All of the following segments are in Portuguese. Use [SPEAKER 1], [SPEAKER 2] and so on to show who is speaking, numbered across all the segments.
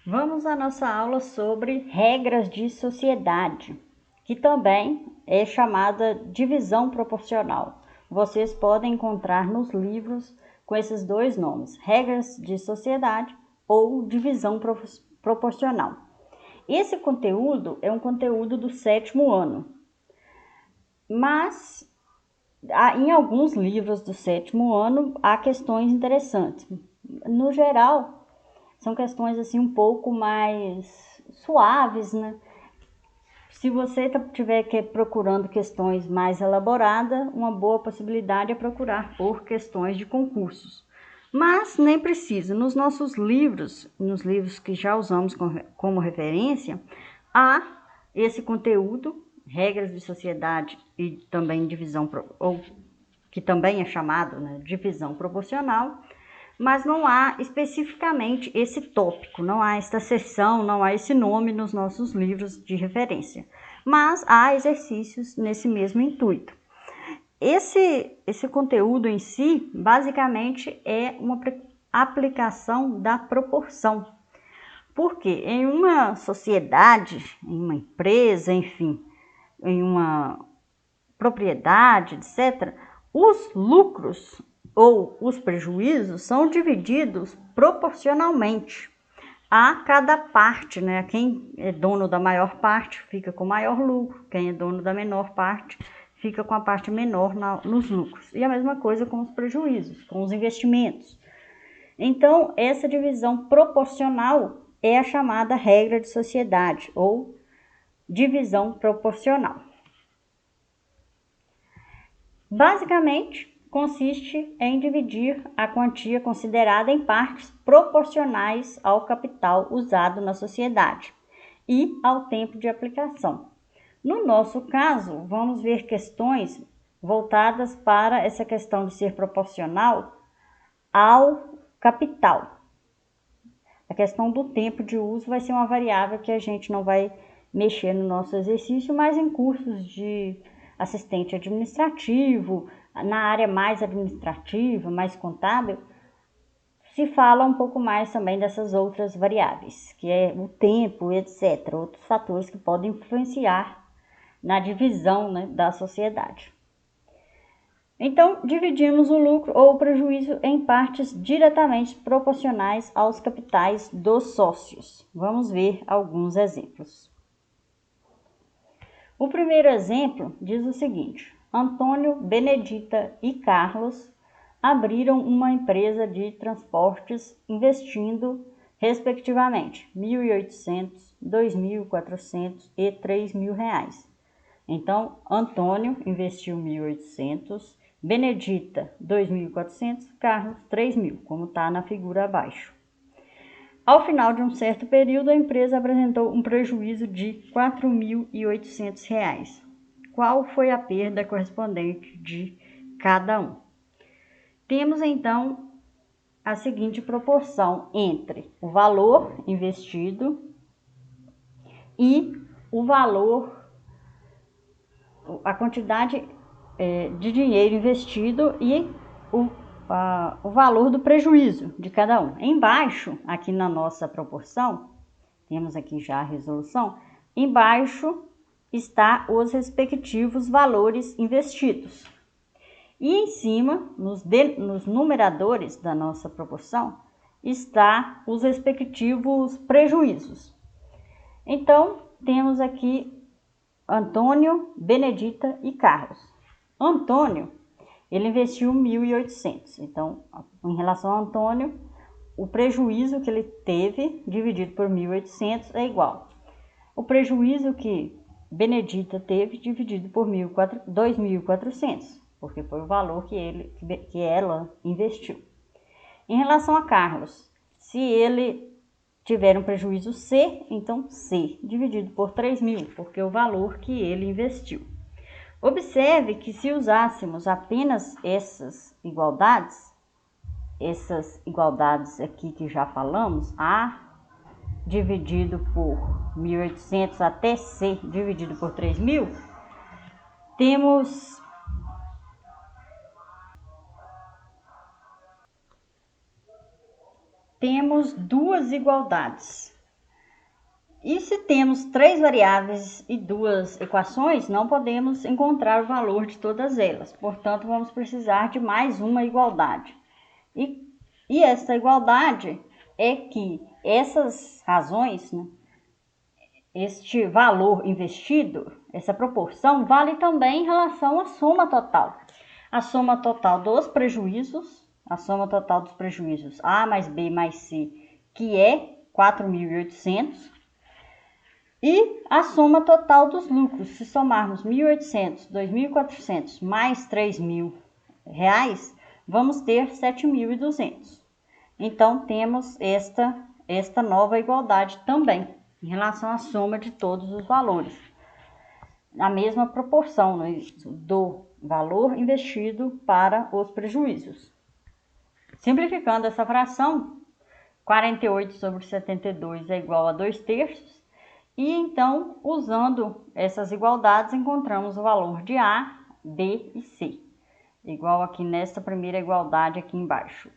[SPEAKER 1] Vamos à nossa aula sobre regras de sociedade, que também é chamada divisão proporcional. Vocês podem encontrar nos livros com esses dois nomes, regras de sociedade ou divisão proporcional. Esse conteúdo é um conteúdo do 7º ano, mas em alguns livros do 7º ano há questões interessantes. No geral, são questões assim um pouco mais suaves, né? Se você estiver procurando questões mais elaboradas, uma boa possibilidade é procurar por questões de concursos. Mas nem precisa. Nos nossos livros, nos livros que já usamos como referência, há esse conteúdo, regras de sociedade e também divisão, ou que também é chamado, né, divisão proporcional, mas não há especificamente esse tópico, não há esta seção, não há esse nome nos nossos livros de referência, mas há exercícios nesse mesmo intuito. Esse conteúdo em si, basicamente, é uma aplicação da proporção, porque em uma sociedade, em uma empresa, enfim, em uma propriedade, etc., os lucros ou os prejuízos são divididos proporcionalmente a cada parte, né? Quem é dono da maior parte fica com maior lucro, quem é dono da menor parte fica com a parte menor nos lucros. E a mesma coisa com os prejuízos, com os investimentos. Então, essa divisão proporcional é a chamada regra de sociedade ou divisão proporcional. Basicamente, consiste em dividir a quantia considerada em partes proporcionais ao capital usado na sociedade e ao tempo de aplicação. No nosso caso, vamos ver questões voltadas para essa questão de ser proporcional ao capital. A questão do tempo de uso vai ser uma variável que a gente não vai mexer no nosso exercício, mas em cursos de assistente administrativo, na área mais administrativa, mais contábil, se fala um pouco mais também dessas outras variáveis, que é o tempo, etc., outros fatores que podem influenciar na divisão, né, da sociedade. Então, dividimos o lucro ou o prejuízo em partes diretamente proporcionais aos capitais dos sócios. Vamos ver alguns exemplos. O primeiro exemplo diz o seguinte: Antônio, Benedita e Carlos abriram uma empresa de transportes investindo, respectivamente, R$ 1.800, R$ 2.400 e R$ 3.000. Então, Antônio investiu 1.800, Benedita 2.400, Carlos 3.000, como está na figura abaixo. Ao final de um certo período, a empresa apresentou um prejuízo de R$ 4.800. Qual foi a perda correspondente de cada um? Temos então a seguinte proporção entre o valor investido e o valor, a quantidade de dinheiro investido e o valor do prejuízo de cada um. Embaixo, aqui na nossa proporção, temos aqui já a resolução, embaixo está os respectivos valores investidos. E em cima, nos numeradores da nossa proporção, está os respectivos prejuízos. Então, temos aqui Antônio, Benedita e Carlos. Antônio, ele investiu 1.800. Então, em relação a Antônio, o prejuízo que ele teve dividido por 1.800 é igual. O prejuízo que Benedita teve dividido por 2.400, porque foi o valor que ela investiu. Em relação a Carlos, se ele tiver um prejuízo C, então C dividido por 3.000, porque é o valor que ele investiu. Observe que se usássemos apenas essas igualdades aqui que já falamos, A dividido por 1.800 até C dividido por 3.000, temos duas igualdades. E se temos 3 variáveis e 2 equações, não podemos encontrar o valor de todas elas. Portanto, vamos precisar de mais uma igualdade. E essa igualdade é que essas razões, né, este valor investido, essa proporção, vale também em relação à soma total. A soma total dos prejuízos, A mais B mais C, que é 4.800, e a soma total dos lucros. Se somarmos 1.800, 2.400 mais 3.000 reais, vamos ter 7.200. Então, temos esta nova igualdade também, em relação à soma de todos os valores. Na mesma proporção, né, do valor investido para os prejuízos. Simplificando essa fração, 48 sobre 72 é igual a 2/3. E então, usando essas igualdades, encontramos o valor de A, B e C. Igual aqui nesta primeira igualdade aqui embaixo.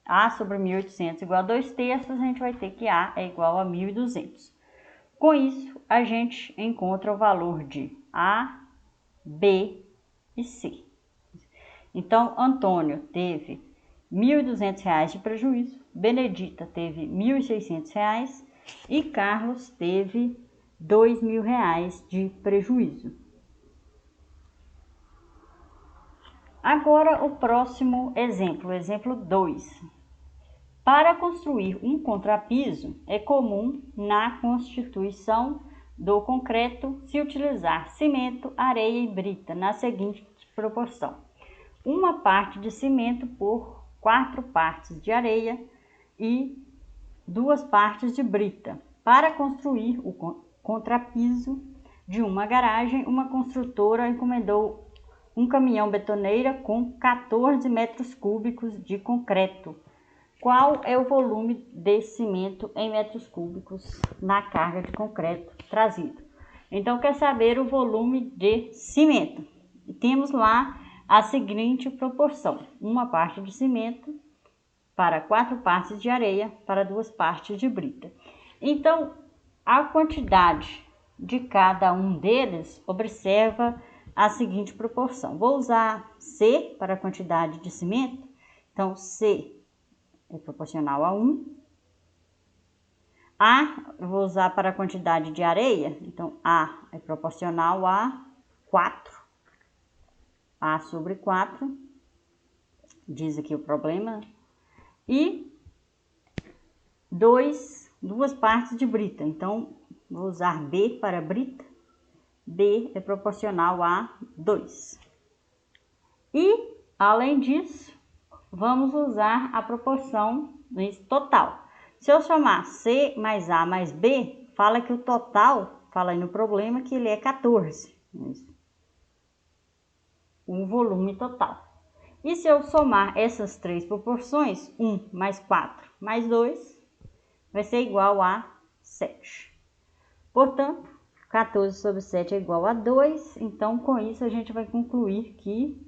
[SPEAKER 1] A sobre 1.800 igual a 2/3, a gente vai ter que A é igual a 1.200. Com isso, a gente encontra o valor de A, B e C. Então, Antônio teve R$1.200 de prejuízo, Benedita teve R$1.600 e Carlos teve R$2.000 de prejuízo. Agora, o próximo exemplo, o exemplo 2. Para construir um contrapiso, é comum na constituição do concreto se utilizar cimento, areia e brita na seguinte proporção: 1 parte de cimento por 4 partes de areia e 2 partes de brita. Para construir o contrapiso de uma garagem, uma construtora encomendou um caminhão betoneira com 14 metros cúbicos de concreto. Qual é o volume de cimento em metros cúbicos na carga de concreto trazido? Então, quer saber o volume de cimento. Temos lá a seguinte proporção: 1 parte de cimento para 4 partes de areia para 2 partes de brita. Então, a quantidade de cada um deles observa a seguinte proporção. Vou usar C para a quantidade de cimento. Então, C é proporcional a 1. A eu vou usar para a quantidade de areia. Então, A é proporcional a 4. A sobre 4. Diz aqui o problema. E 2 partes de brita. Então, vou usar B para brita. B é proporcional a 2. E, além disso, vamos usar a proporção total. Se eu somar C mais A mais B, fala que o total, fala aí no problema, que ele é 14. O volume total. E se eu somar essas 3 proporções, 1 mais 4 mais 2, vai ser igual a 7. Portanto, 14 sobre 7 é igual a 2. Então, com isso, a gente vai concluir que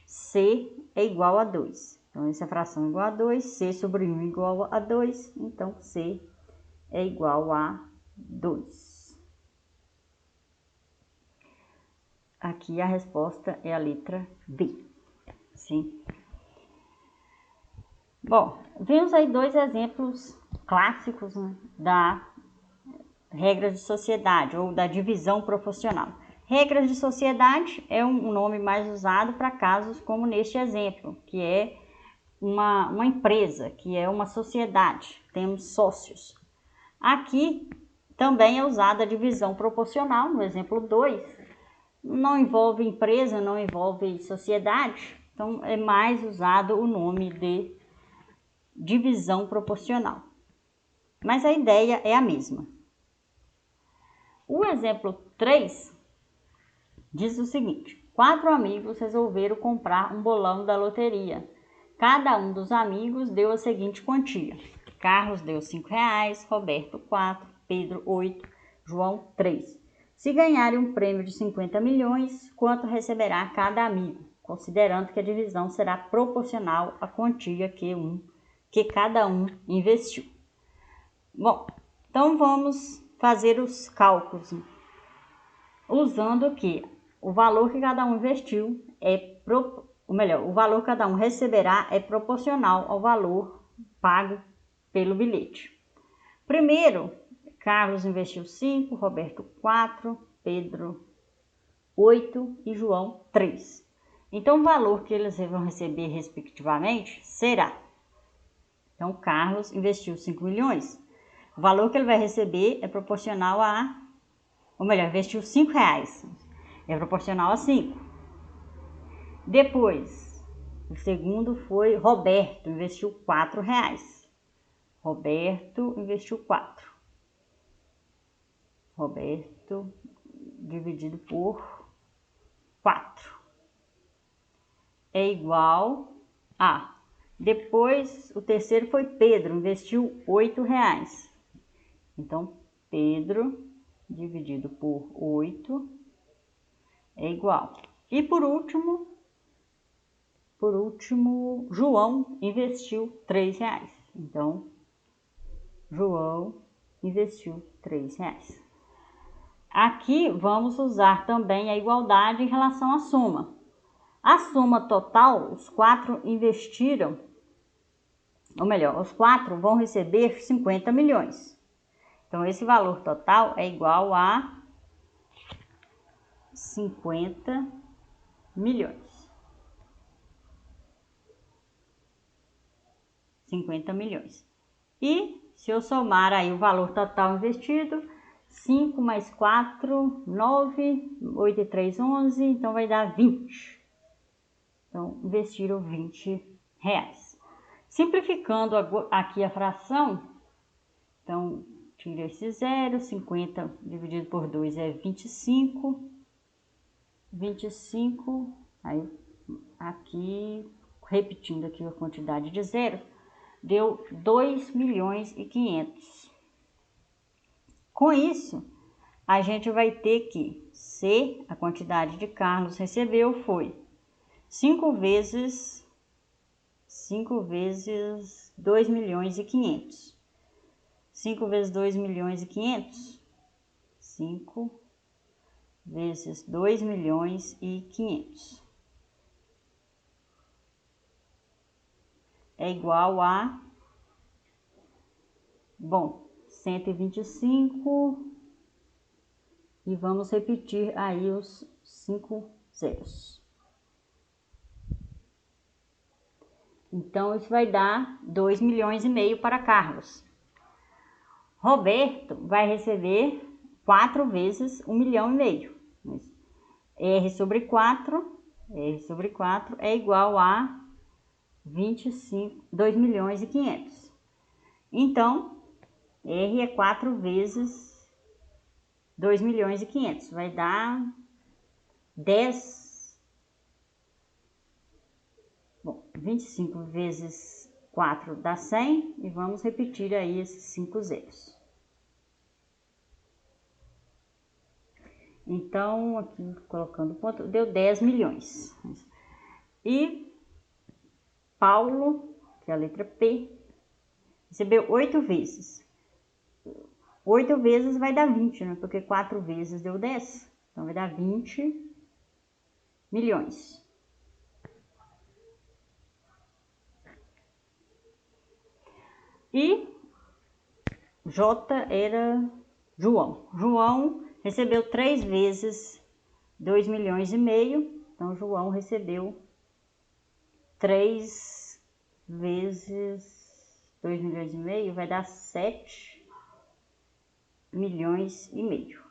[SPEAKER 1] C é igual a 2. Então, essa fração é igual a 2. C sobre 1 é igual a 2. Então, C é igual a 2. Aqui a resposta é a letra B. Sim. Bom, vimos aí 2 exemplos clássicos, né, da regra de sociedade ou da divisão proporcional. Regras de sociedade é um nome mais usado para casos como neste exemplo, que é uma empresa, que é uma sociedade, temos sócios. Aqui também é usada a divisão proporcional, no exemplo 2, não envolve empresa, não envolve sociedade, então é mais usado o nome de divisão proporcional. Mas a ideia é a mesma. O exemplo 3 diz o seguinte: 4 amigos resolveram comprar um bolão da loteria. Cada um dos amigos deu a seguinte quantia: Carlos deu R$5, Roberto 4, Pedro 8, João 3. Se ganharem um prêmio de 50 milhões, quanto receberá cada amigo? Considerando que a divisão será proporcional à quantia que cada um investiu. Bom, então vamos fazer os cálculos, usando que o valor que cada um investiu o valor que cada um receberá é proporcional ao valor pago pelo bilhete. Primeiro, Carlos investiu 5, Roberto 4, Pedro 8 e João 3. Então, o valor que eles vão receber, respectivamente, será... Então, Carlos investiu 5 milhões. O valor que ele vai receber é proporcional a... Ou melhor, investiu 5 reais. É proporcional a 5. Depois, o segundo foi Roberto, investiu 4 reais. Roberto investiu 4. Roberto dividido por 4 é igual a... Depois, o terceiro foi Pedro, investiu 8 reais. Então, Pedro dividido por 8 é igual. E por último, João investiu 3 reais. Então, João investiu 3 reais. Aqui vamos usar também a igualdade em relação à soma. A soma total, os 4 investiram, ou melhor, os 4 vão receber 50 milhões. Então, esse valor total é igual a 50 milhões. 50 milhões. E se eu somar aí o valor total investido, 5 mais 4, 9, 8 e 3, 11, então vai dar 20. Então, investiram 20 reais. Simplificando aqui a fração, então, tira esse 0, 50 dividido por 2 é 25. 25, aí aqui, repetindo aqui a quantidade de zero, deu 2 milhões e 500. Com isso, a gente vai ter que, se a quantidade de Carlos recebeu foi 5 vezes 2 milhões e 500. 5 vezes 2 milhões e 500, 5 vezes 2 milhões e 500 é igual a, 125, e vamos repetir aí os 5 zeros. Então, isso vai dar 2 milhões e meio para Carlos. Roberto vai receber 4 vezes 1 milhão e meio. R sobre 4 é igual a 2 milhões e 500. Então, R é 4 vezes 2 milhões e 500. Vai dar 25 vezes 4 dá 100. E vamos repetir aí esses 5 zeros. Então, aqui colocando ponto, deu 10 milhões. E Paulo, que é a letra P, recebeu 8 vezes. 8 vezes vai dar 20, né? Porque 4 vezes deu 10. Então, vai dar 20 milhões. E J era João. João recebeu 3 vezes 2 milhões e meio. Então, João recebeu 3 vezes 2 milhões e meio, vai dar 7 milhões e meio.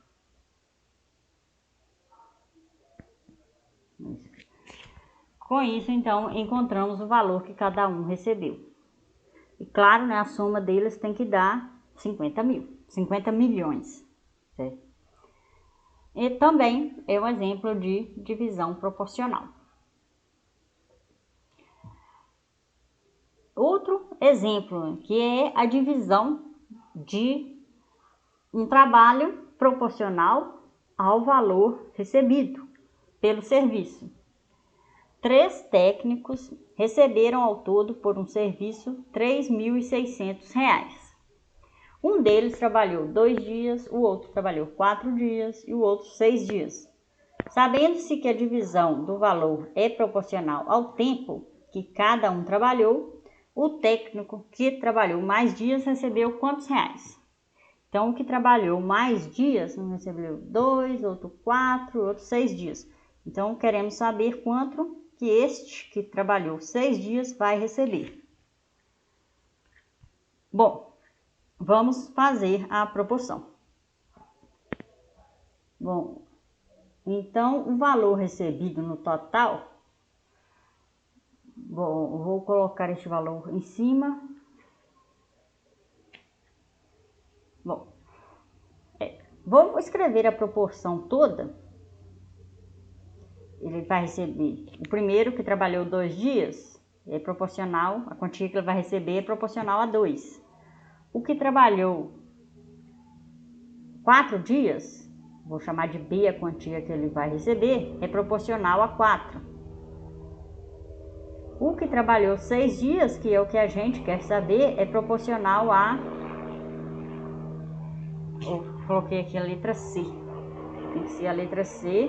[SPEAKER 1] Com isso, então, encontramos o valor que cada um recebeu. E claro, né, a soma deles tem que dar 50 milhões, certo? E também é um exemplo de divisão proporcional. Outro exemplo, que é a divisão de um trabalho proporcional ao valor recebido pelo serviço. 3 técnicos receberam ao todo por um serviço R$ 3.600. Um deles trabalhou 2 dias, o outro trabalhou 4 dias e o outro 6 dias. Sabendo-se que a divisão do valor é proporcional ao tempo que cada um trabalhou, o técnico que trabalhou mais dias recebeu quantos reais? Então, o que trabalhou mais dias recebeu 2, outro 4, outro 6 dias. Então, queremos saber quanto que este que trabalhou 6 dias vai receber. Bom, vamos fazer a proporção. Bom, então o valor recebido no total, bom, vou colocar este valor em cima. Bom, vou escrever a proporção toda. Ele vai receber, o primeiro que trabalhou 2 dias, é proporcional, a quantia que ele vai receber é proporcional a 2. O que trabalhou 4 dias, vou chamar de B a quantia que ele vai receber, é proporcional a 4. O que trabalhou 6 dias, que é o que a gente quer saber, é proporcional a... Eu coloquei aqui a letra C. Tem que ser a letra C.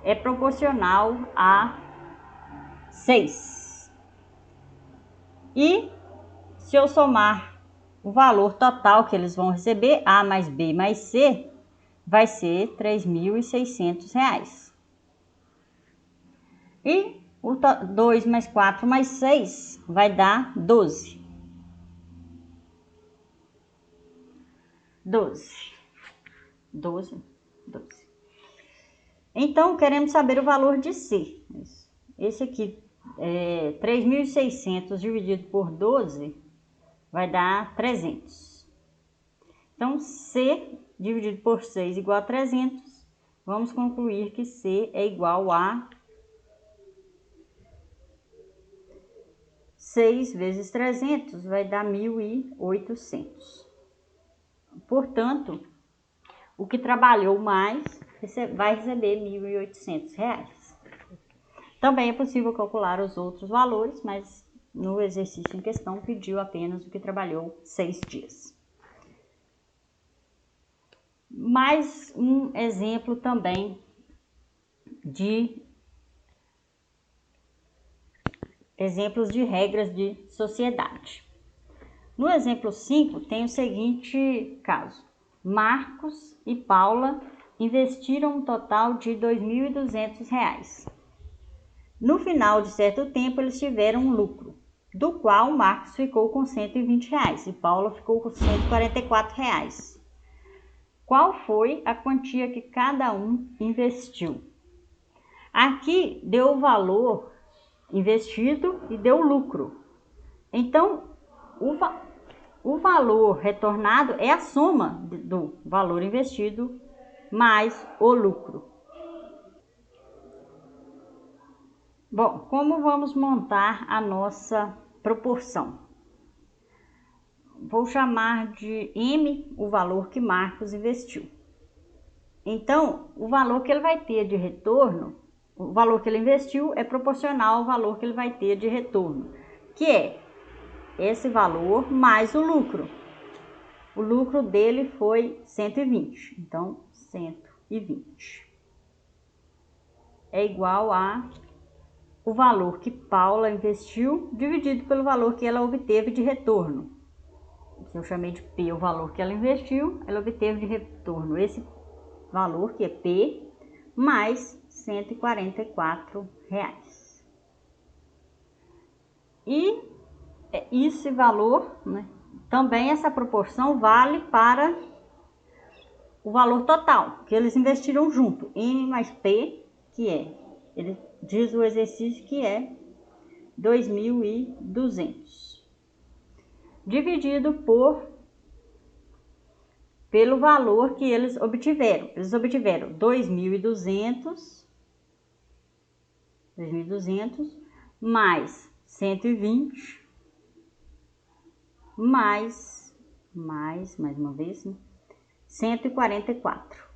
[SPEAKER 1] É proporcional a 6. E se eu somar o valor total que eles vão receber, A mais B mais C, vai ser R$ 3.600. E o 2 mais 4 mais 6 vai dar 12. 12. Então, queremos saber o valor de C. Esse aqui, 3.600 dividido por 12, vai dar 300. Então, C dividido por 6 igual a 300. Vamos concluir que C é igual a 6 vezes 300, vai dar 1.800. Portanto, o que trabalhou mais vai receber R$ 1.800. Também é possível calcular os outros valores, mas no exercício em questão pediu apenas o que trabalhou 6 dias. Mais um exemplo também de exemplos de regras de sociedade. No exemplo 5 tem o seguinte caso: Marcos e Paula investiram um total de R$ 2.200. No final de certo tempo, eles tiveram um lucro, do qual Marcos ficou com R$ 120 e Paula ficou com R$ 144. Qual foi a quantia que cada um investiu? Aqui deu o valor investido e deu o lucro. Então, o valor retornado é a soma do valor investido mais o lucro. Bom, como vamos montar a nossa proporção? Vou chamar de M o valor que Marcos investiu. Então, o valor que ele vai ter de retorno, o valor que ele investiu é proporcional ao valor que ele vai ter de retorno, que é esse valor mais o lucro. O lucro dele foi 120, então 120 é igual a o valor que Paula investiu dividido pelo valor que ela obteve de retorno. Que eu chamei de P, o valor que ela investiu, ela obteve de retorno esse valor, que é P, mais R$ 144. E esse valor, né, também essa proporção vale para o valor total, que eles investiram junto, M mais P, que é, ele diz o exercício que é 2.200, dividido pelo valor que eles obtiveram. Eles obtiveram 2.200 mais 120 mais uma vez, né? 144.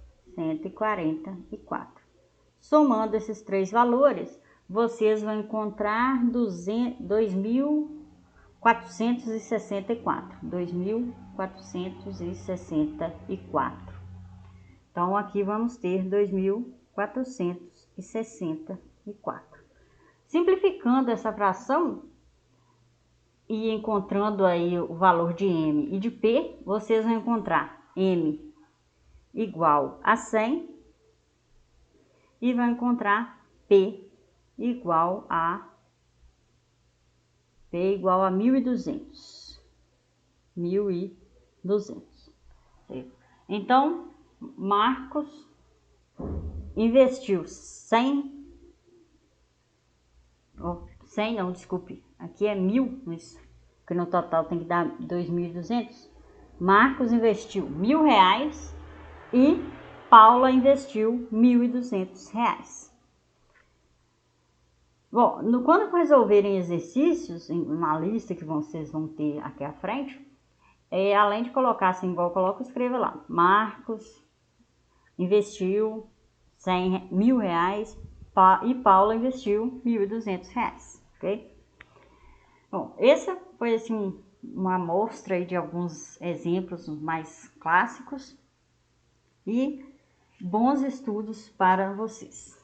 [SPEAKER 1] Somando esses três valores, vocês vão encontrar R$ 2.000 2.464. Então, aqui vamos ter 2.464. Simplificando essa fração e encontrando aí o valor de M e de P, vocês vão encontrar M igual a 100 e vão encontrar P igual a 1.200. 1.200. Então, Marcos investiu 100 não, desculpe, aqui é 1.000, isso, porque no total tem que dar 2.200. Marcos investiu R$1.000 e Paula investiu R$1.200. Bom, quando resolverem exercícios, em uma lista que vocês vão ter aqui à frente, além de colocar assim, igual eu coloco, escreva lá, Marcos investiu R$1.000 e Paula investiu R$1.200, ok? Bom, essa foi assim uma amostra aí de alguns exemplos mais clássicos e bons estudos para vocês.